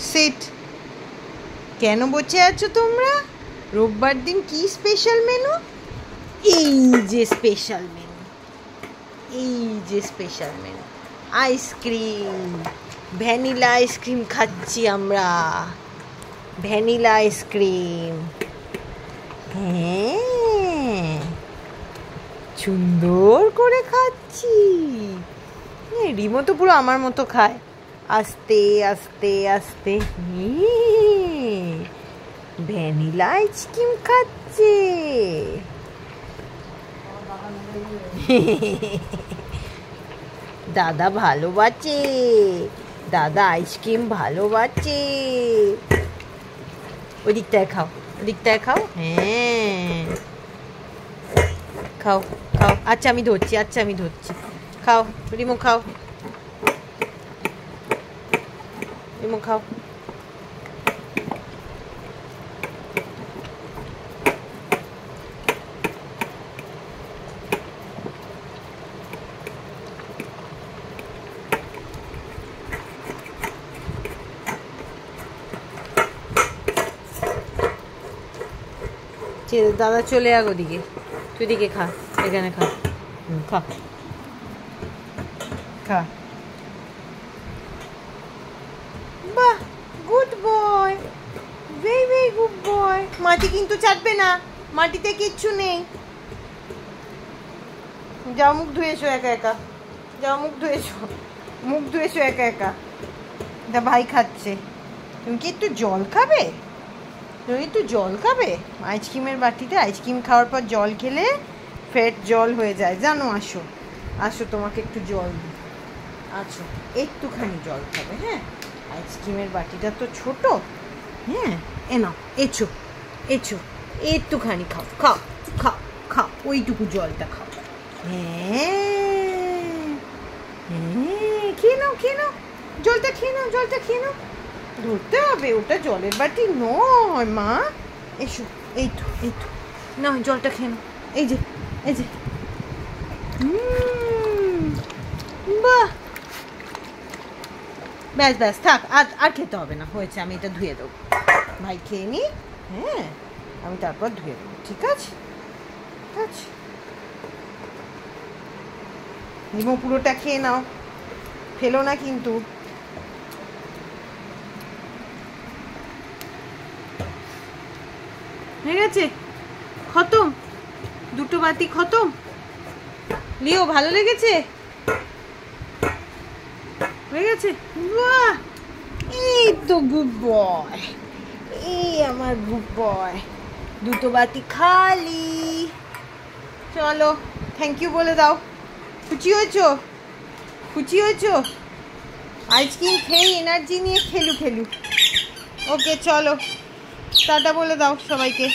Seat. কেন বসে আছো তোমরা? রোববার দিন কি স্পেশাল মেনু? এই যে স্পেশাল মেনু, এই যে special menu, ice cream, vanilla ice cream খাচ্ছি আমরা, ভ্যানিলা আইসক্রিম। হ্যাঁ, সুন্দর করে খাচ্ছি। রিমো তো পুরো আমার মতো খায়, আস্তে আস্তে আস্তে। ভ্যানিলা আইসক্রিম খাচ্ছে। দাদা ভালোবাসে, দাদা আইসক্রিম ভালোবাসে। ওই দিকটায় খাও, ওই দিকটায় খাও। হ্যাঁ, খাও খাও। আচ্ছা আমি ধরছি, আচ্ছা আমি ধরছি। খাও রিমো, খাও রিমো, খাও। দাদা চলে আগ ওদিকে, তুই দিকে খা, এখানে খা। খা খা। বাহ, good boy, very very good boy. মাটি কিন্তু চাটবে না, মাটিতে কিচ্ছু নেই। যাও মুখ ধুয়েছো একা একা, যাও মুখ ধুয়েছো, মুখ ধুয়েছো একা একা। দা ভাই খাচ্ছে, তুমি কি একটু জল খাবে? তুমি একটু জল খাবে? আইসক্রিমের বাটিতে আইসক্রিম খাওয়ার পর জল খেলে ফ্যাট জল হয়ে যায় জানো। আসো আসো, তোমাকে একটু জল দিই, আছো একটুখানি জল খাবে। হ্যাঁ, আইসক্রিমের বাটিটা তো ছোট। হ্যাঁ, এ নাও, এছো এছো, একটুখানি খাও, খাও খাও খাও, ওইটুকু জলটা খাও। হ্যাঁ হ্যাঁ, খেয়ে নাও খেয়ে নাও, জলটা খেয়ে নাও, জলটা খেয়ে নাও। ধরতে হবে, ওটা জলের বাটি নয় মা। এসো, এই তো এই তো, না জলটা খেয়ে নাও। এই যে এই যে, বাহ, ব্যাস ব্যাস থাক, আর আর খেতে হবে না, হয়েছে। আমি এটা ধুয়ে দেবো, ভাই খেয়ে নি। হ্যাঁ, আমি তারপর ধুয়ে দেবো, ঠিক আছে ঠিক আছে। নিমো পুরোটা খেয়ে নাও, ফেলো না কিন্তু। হয়ে গেছে, খতম, দুটো বাতি খতম। লিও ভালো লেগেছে? হয়ে গেছে? বাহ, এই তো গুড বয়, এই আমার গুড বয়। দুটো বাতি খালি। চলো, থ্যাংক ইউ বলে দাও। খুশি হয়েছো? খুশি হয়েছো? আইসক্রিম খেয়ে এনার্জি নিয়ে খেলু খেলু। ওকে চলো, টাটা বলে দাও সবাইকে।